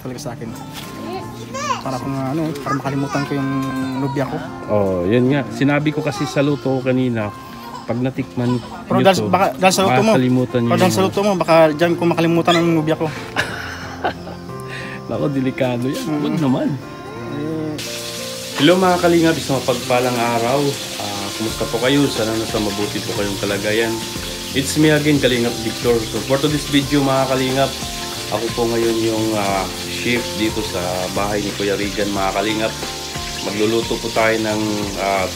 talaga sa akin. Para kung para makalimutan ko yung nobya ko. Oh, yun nga. Sinabi ko kasi sa luto ko kanina, pag natikman pero nyo to, dahil sa luto mo, dahil sa luto mo, baka dyan ko makalimutan ang nobya ko. Ako, delikado yan. Huwag naman. Hello mga kalingap, isang mapagpalang araw. Kumusta po kayo? Sana nasa mabuti po kayong kalagayan. It's me again, Kalingap Victor. So for today's video mga kalingap, ako po ngayon yung chef dito sa bahay ni Kuya Regan mga kalingap. Magluluto po tayo ng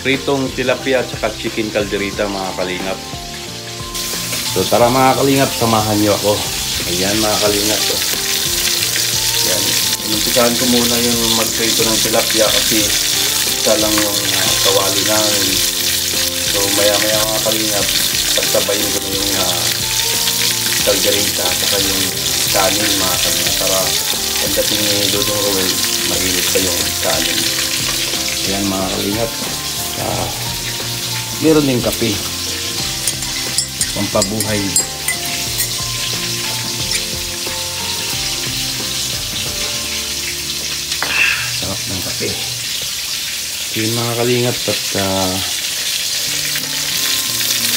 pritong tilapia at saka chicken calderita mga kalingap. So tara mga kalingap, samahan nyo ako. Ayan mga kalingap. Ayan. Inumpisahan ko muna yung magprito ng tilapia kasi isa lang yung kawali namin. So maya maya mga kalingap, pagsabayin ko na yung calderita at saka yung kanin mga kalingap para pagdating ni Dodong Roel, mainit pa yung kanin. Ayan mga kalingap, meron din kape pampabuhay. Sarap ng kape. Yun mga kalingap, at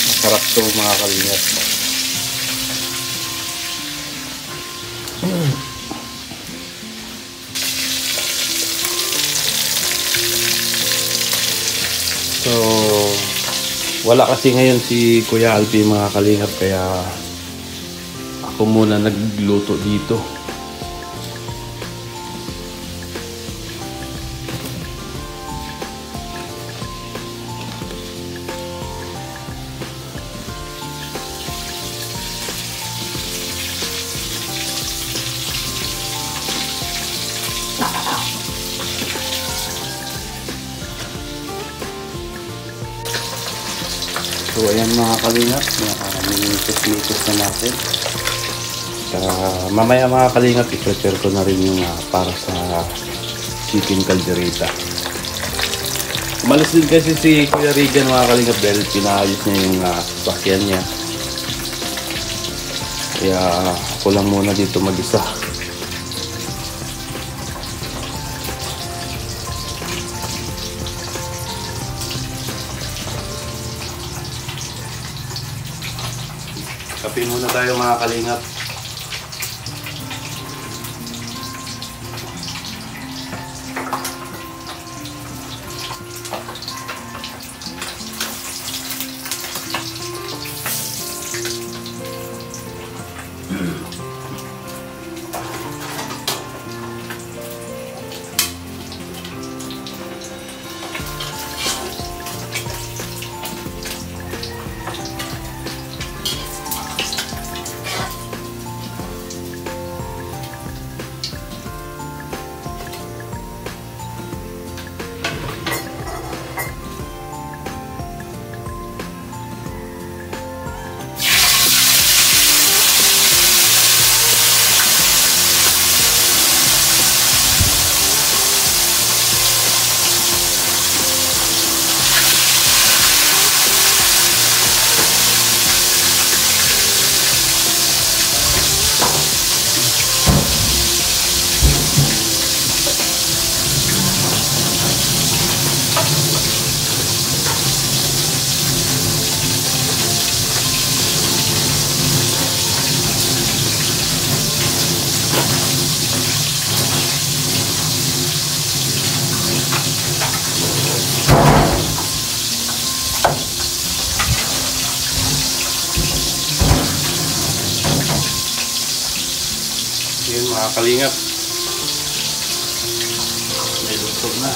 masarap to mga kalingap. So wala kasi ngayon si Kuya Alpi mga kalingap, kaya ako muna nagluto dito. So ayan mga kalingap, minimitos na natin. Mamaya mga kalingap, i-prepare ko na rin yung para sa chicken calderita. Umalis din kasi si Kuya Regan mga kalingap dahil pinaayos niya yung sakyan niya. Kaya ako lang muna dito mag-isa. Kape muna tayo mga kalingap. Yun mga kalingap, may luto na.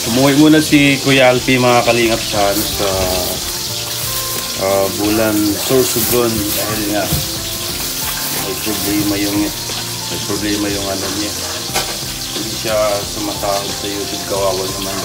Umuwi muna si Kuya Alpi mga kalingap sa Bulan Sorsogon dahil nga may problema yung ano niya. Hindi siya sumasahod sa YouTube, kawawa naman.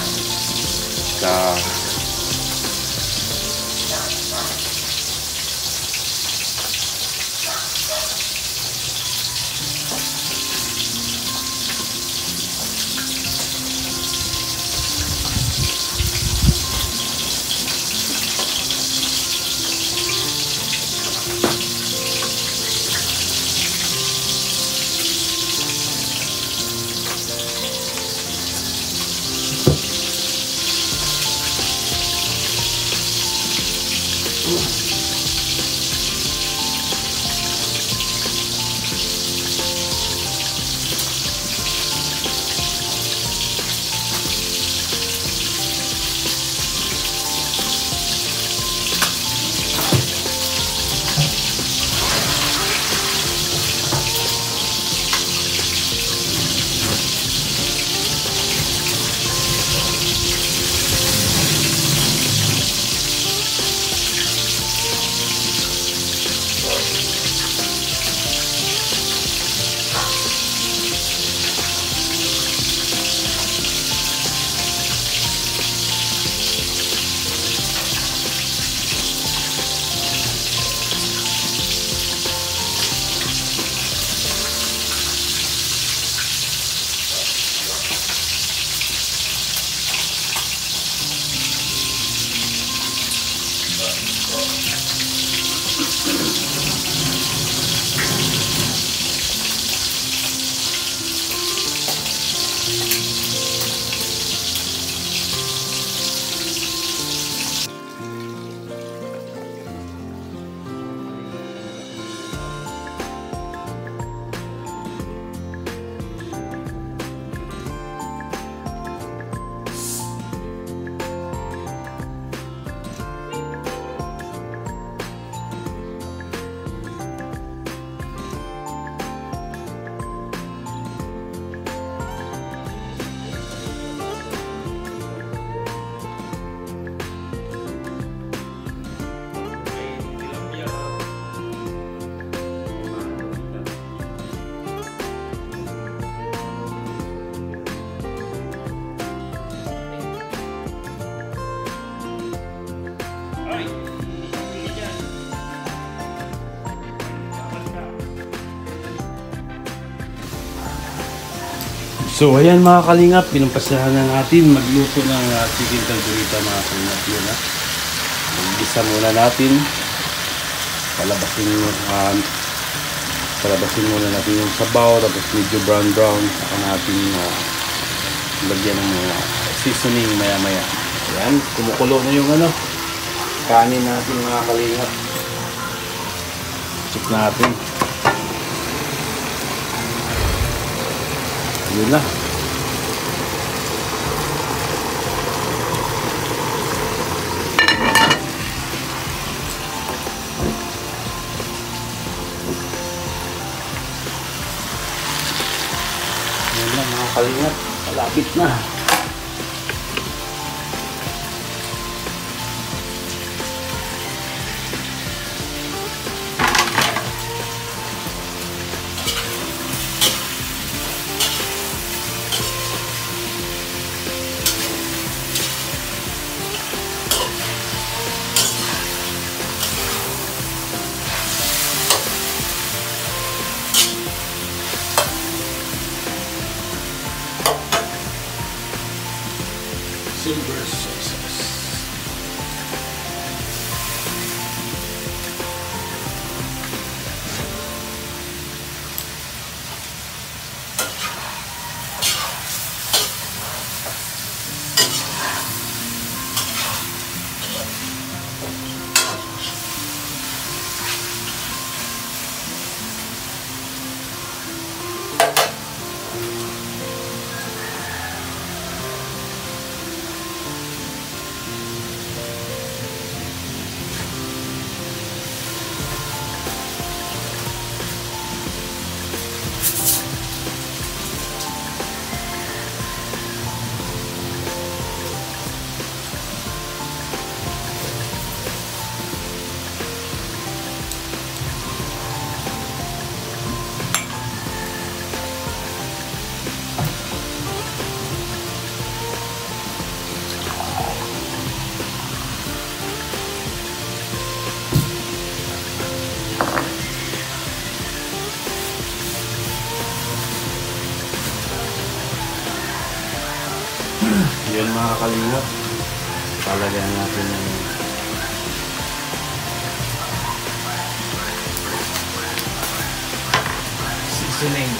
So ayan mga kalingap, pinumpasahan na natin magluto ng chicken caldereta mga kalingap yun ha. Mag-isa muna natin. Palabasin muna natin yung sabaw, tapos medyo brown saka natin lagyan ng mga seasoning maya maya. Ayan, kumukulo na yung kanin natin mga kalingap. Check natin. Yun na. Yun na mga kalingap. Malapit na. Silver soy sauce. yun mga kalingap, palagyan natin yung seasoning.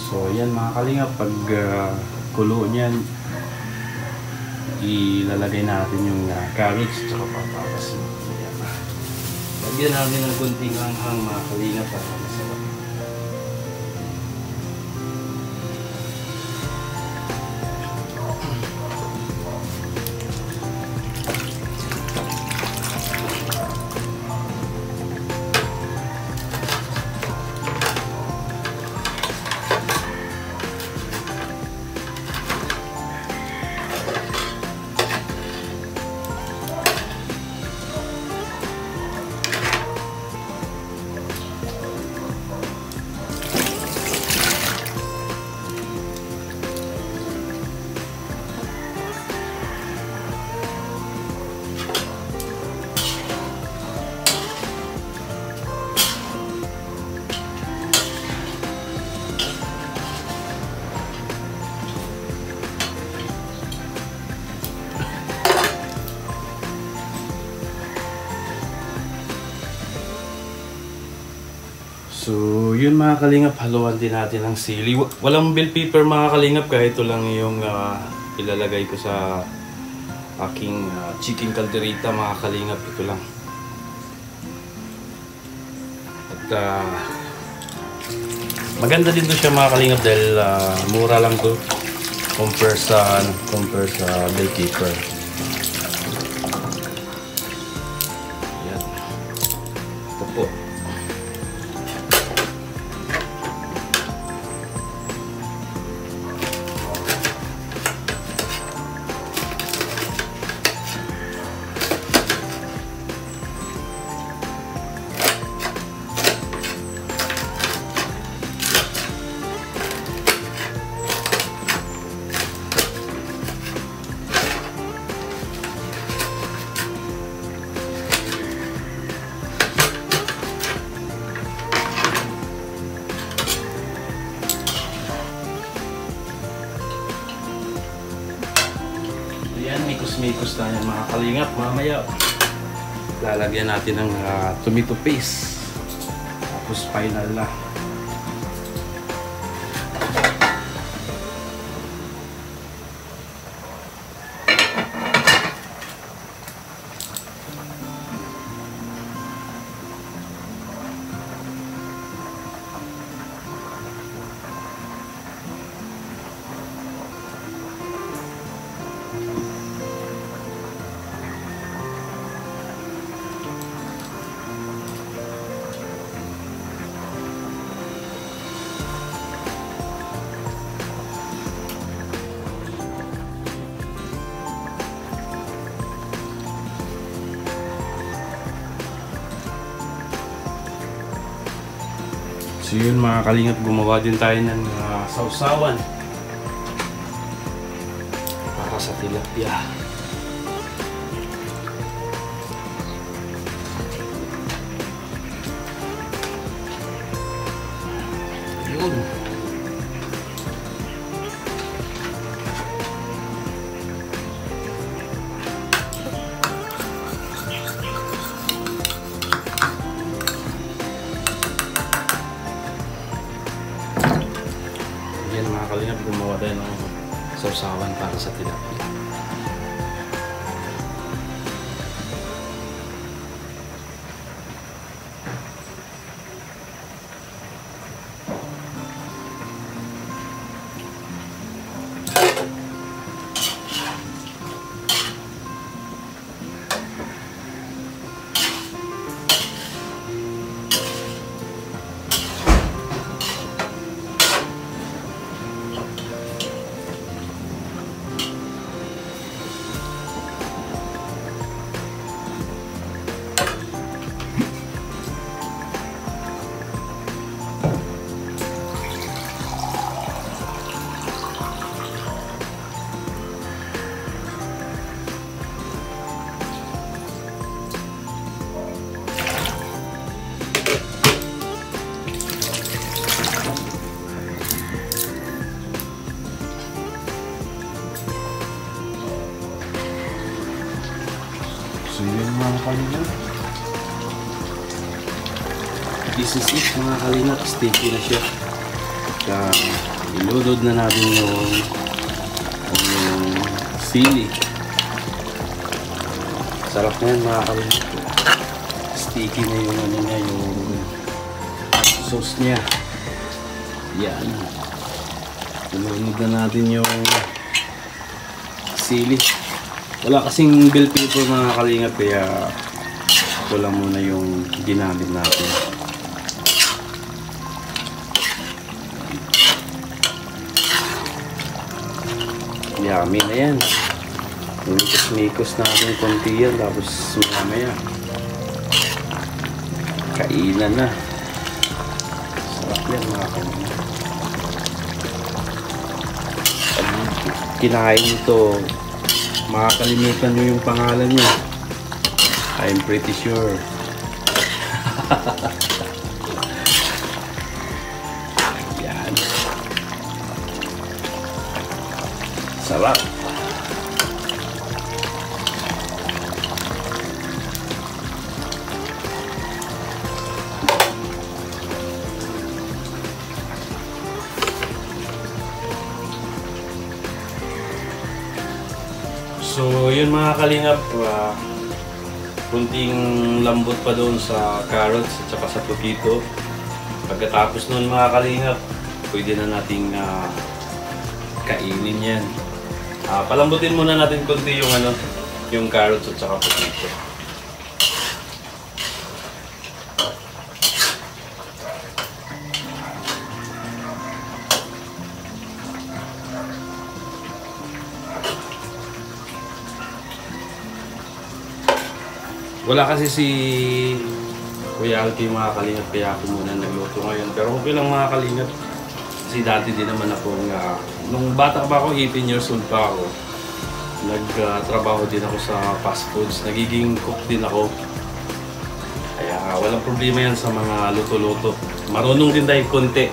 So yan mga kalingap, pag kulo niyan, ilalagay natin yung carrots at patatas. Yan. Lagyan natin ng kunting hanghang mga kalingap para masarap. So, yun mga kalingap, haluan din natin ng sili. Walang bell pepper mga kalingap, kahit ito lang yung ilalagay ko sa aking chicken calderita mga kalingap. Ito lang. At maganda din to siya mga kalingap dahil mura lang to compare sa bell pepper. Yan. Ito po. Ayan, mikos-mikos na yan mga kalingap. Mamaya lalagyan natin ng tomato paste. Tapos final na. So yun mga kalingap, gumawa din tayo ng sausawan para sa tilapia. Yun. Mga kalingap, gumawa tayo ng sausawan para sa tilapia. So yun mga kalingap. This is it mga kalingap. Sticky na siya. Iludod na natin yung sili. Sarap na yan mga kalingap. Sticky na yung ano niya, yung sauce niya. Yan. Iludod na natin yung sili. Wala kasing bell pepper mga kalingap, kaya ito lang muna yung ginamit natin. Yummy na yan. Mikos-mikos natin konti yan, tapos mamaya kainan na. Sarap yan mga kalingap. Pag kinain ito, makakalimutan nyo yung pangalan niya. I'm pretty sure. Yan. Sarap. So yun mga kalingap, kunting lambot pa doon sa carrots at saka sa potato. Pagkatapos nun mga kalingap, pwede na nating kainin yan. Palambutin muna natin kunti yung yung carrots at saka potato. Wala kasi si Kuya Alki mga kalingap, kaya ako muna nagluto ngayon. Pero okay lang mga kalingap. Kasi dati din naman ako nung bata pa ako, 18 years old pa ako, nagtrabaho din ako sa fast foods. Nagiging cook din ako. Kaya walang problema yan sa mga luto-luto. Marunong din tayo konti.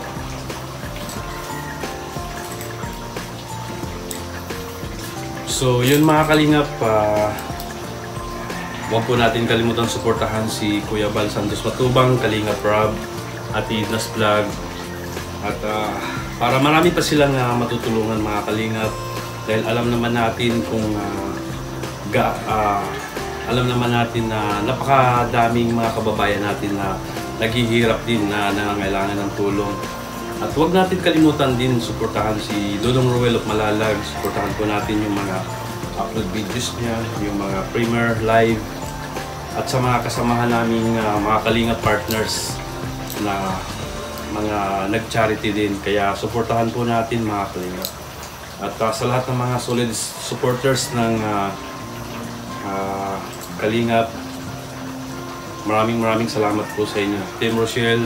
So yun mga kalingap, huwag po natin kalimutan suportahan si Kuya Bal Santos Matubang, Kalingap Rob, Ate Idnas Vlog. At para marami pa silang matutulungan mga kalingap. Dahil alam naman natin alam naman natin na napakadaming mga kababayan natin na naghihirap din na nangangailangan ng tulong. At huwag natin kalimutan din suportahan si Dodong Roel of Malalag. Suportahan po natin yung mga upload videos niya, yung mga premiere live, at sa mga kasamahan naming mga kalingap partners na mga nag-charity din. Kaya suportahan po natin mga kalingap. At sa lahat ng mga solid supporters ng Kalingap, maraming salamat po sa inyo. Team Rochelle,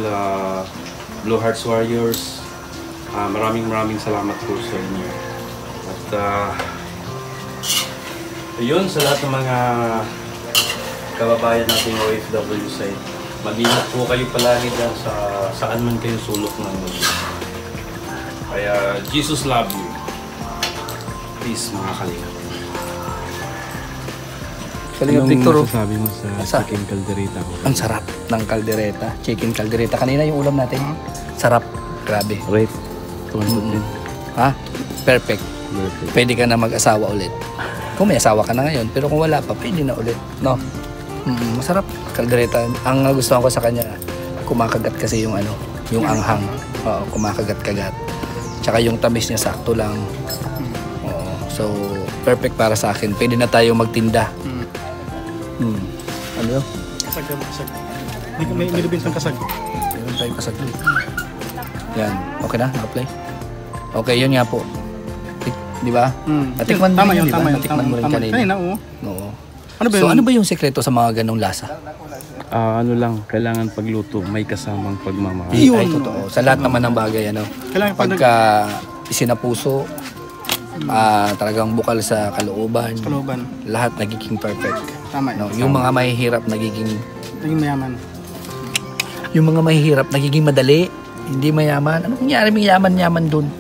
Blue Hearts Warriors. Maraming salamat po sa inyo. At yun, sa lahat ng mga kababayan natin OFW side, mag-ingat po kayo palagi dyan sa saan man kayo sulok ng mundo. Kaya Jesus love you. Peace mga kalingap. Kalingap Victor, masasabi mo sa chicken caldereta ko? ang sarap ng caldereta. Chicken caldereta. Kanina yung ulam natin. Sarap. Grabe. Rate. 200 din. Ha? Perfect. Pwede ka na mag-asawa ulit. Kung may asawa ka na ngayon, pero kung wala pa, pwede na ulit. No? Masarap. Caldereta. Ang gusto ko sa kanya, kumakagat kasi yung ano, yung anghang. Oo, kumakagat-kagat. Tsaka yung tamis niya sakto lang. Oo. So, perfect para sa akin. Pwede na tayo magtinda. Ano yun? Kasag. May lubintang kasag. Meron tayong kasag. Yan. Okay na? Naka-play? Okay, yun nga po. Di ba? Natikman mo rin, di ba? Natikman mo rin kanina. Kanina, oo. Oo. Ano ba yun? So, ano ba yung sekreto sa mga ganong lasa? Ano lang, kailangan pagluto, may kasamang pagmamahal. Ay, totoo. Sa lahat naman ng bagay, ano? Kailangan Pagka isinapuso, talagang bukal sa kalooban, lahat nagiging perfect. Tama. No? Yung mga mahihirap nagiging mayaman. Yung mga mahihirap nagiging madali, hindi mayaman. Ano nangyari may yaman dun?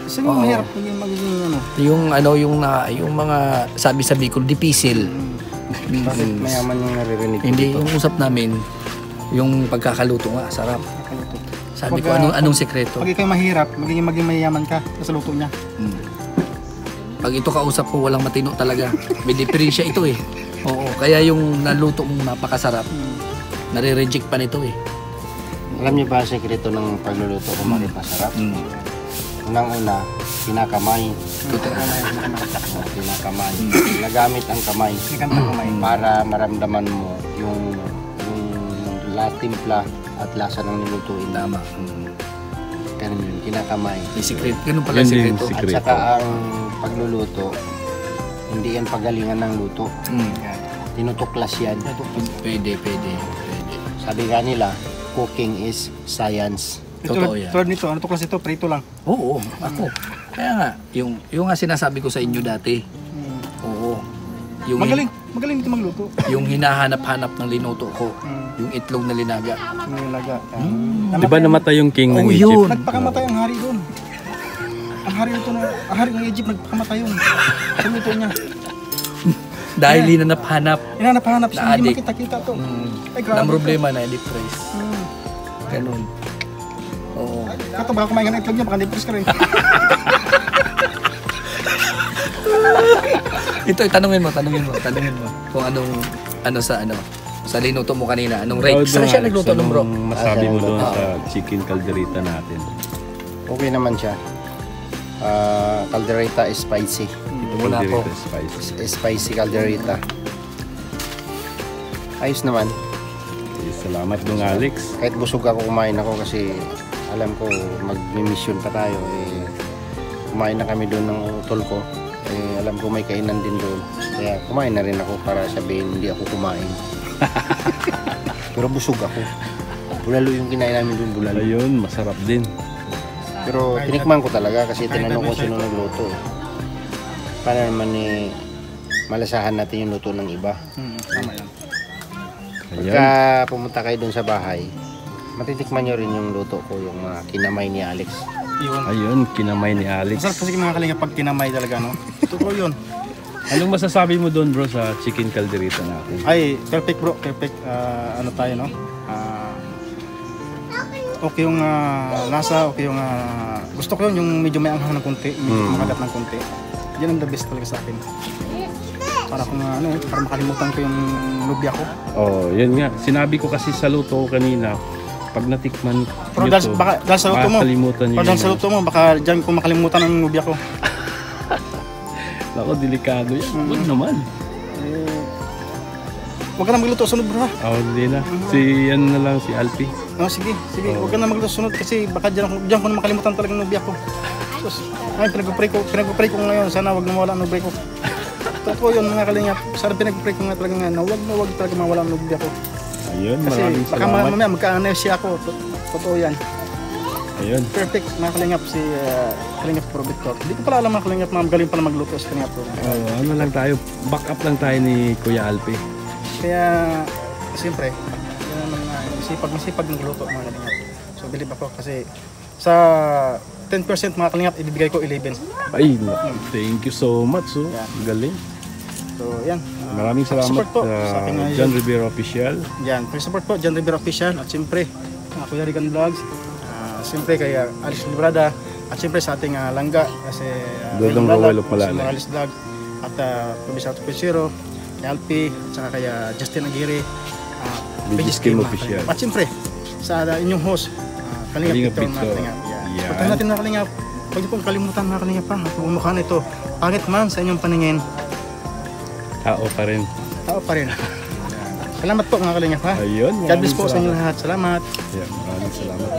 Kasi yung mahirap magiging ano. Yung mga sabi sa Bicol, dipisil. Bakit mayaman yung naririnig? Hindi, yung usap namin, yung pagkakaluto nga, sarap. Sabi ko, anong sekreto? Pag ikaw mahirap, maging mayaman ka sa luto niya. Pag ito kausap ko, walang matino talaga. May diferensya ito eh. Oo, kaya yung naluto mong napakasarap, nare-reject pa nito eh. Alam niyo ba ang sekreto ng pagluluto kung bakit masarap? Unang-una, kinakamay. Kinakamay. Nagamit ang kamay para maramdaman mo yung timpla at lasa ng nilutuin. Tama. Ganun yun, kinakamay. May secret. Ganun pala yung sekreto. At saka ang pagluluto, hindi yan pagalingan ng luto. Tinutuklas yan. Pwede. Sabi nga nila, cooking is science. Totoo yan. Tulad nito, ano tuklas ito? Prito lang. Oo, ako. Kaya nga, yung nga sinasabi ko sa inyo dati. Oo. Magaling dito magluto. Yung hinahanap-hanap ng linuto ko, yung itlog na linaga. Nilaga. Di ba namatay yung king ng Oh, Egypt? yun. Nagpakamatay ang hari doon. Ang hari ng Egypt nagpakamatay yun. Sa luto niya. Dahil hinanap-hanap. Hinanap-hanap siya, Na hindi addict. makita-kita to. Ay, Na problema na, depress. Ganun. Oo. Kato, baka kumain ka ng itlog niya, baka depress ka rin. Ito, tanungin mo. Kung sa linuto mo kanina, anong rate? Saan siya nagluto ng bro? Masabi mo doon sa chicken caldereta natin. Okay naman siya. Caldereta is spicy. Ito muna ako. Spicy caldereta. Ayos naman. Salamat dong Alex. Kahit busog ako, kumain ako kasi alam ko mag-mission pa tayo. Kumain na kami doon ng utol ko. Alam ko may kainan din doon. Kaya kumain na rin ako para sabihin hindi ako kumain. Pero busog ako. Bulalo yung kinain namin doon, bulalo. Ayun, masarap din. Pero tinikman ko talaga kasi tinanong ko sino nagluto. Para naman malasahan natin yung luto ng iba. Tama yan. Pagka pumunta kayo doon sa bahay, matitikman nyo rin yung luto ko, yung mga kinamay ni Alex. Ayun, kinamay ni Alex. Masarap kasi mga kalinga pag kinamay talaga, no? Totoo yun. Anong masasabi mo doon bro sa chicken caldereta natin? Ay, perfect bro, perfect. Ano tayo, no? Okay yung lasa, okay yung gusto ko yung medyo may anghang ng konti, medyo makagat ng konti. Yan ang the best talaga sa akin. Para kung para makalimutan ko yung lubya ko. Oh, yun nga. Sinabi ko kasi sa luto ko kanina, pag natikman Pero dahil sa luto mo, dahil sa luto mo, baka dyan ko makalimutan ang lubya ko. Ako, delikado yan. Huwag naman. Huwag ka na magluto sunod bro ha. Hindi na. Si Alpi. Sige. Huwag ka na magluto sunod kasi baka dyan ko na makalimutan talaga ang lubya ko. Ay, pinag-pray ko ngayon. Sana wag na mawala ang lubya ko. Totoo yun mga kalingap. Sana pinag-pray ko nga talaga na wag talaga mawala ang lubya ko. Ayun, kasi maraming baka salamat. mamaya magka-amnesia ako. Totoo yan. Ayun. Perfect mga kalingap si Kalingap Pro Victor. Hindi ko pala alam mga kalingap, magaling pala magluto si Kalingap Pro. Ano lang tayo, back up lang tayo ni Kuya Alpi. Kaya, siyempre, yan naman na masipag magluto mga kalingap. So, believe ako kasi sa 10% mga kalingap, ibibigay ko 11. Ay, thank you so much. Oh. Yeah. Galing. So, yan. Maraming salamat support po sa aking John Rivera Official. Yan, support po, John Rivera Official. At siyempre, Kuya Rigan Vlogs. Siyempre, kay Alice Librada. At siyempre sa ating langga. Kasi, Dodong Rowell of Malalay. Alice Vlog. At Provisato Pesero. Kay Alpi. At saka kay Justin Aguirre. Bigis Kim Official. At siyempre, sa inyong host, Kalingap Victor. Yan. Puntahan natin mga Kalingap. Huwag niyo pong kalimutan mga Kalingap pa. Kung mukha nito, pangit man sa inyong paningin, Tao pa rin. tao pa rin. Salamat po mga Kalingap ha. Ayun. God bless po sa inyo lahat. Salamat. Maraming salamat.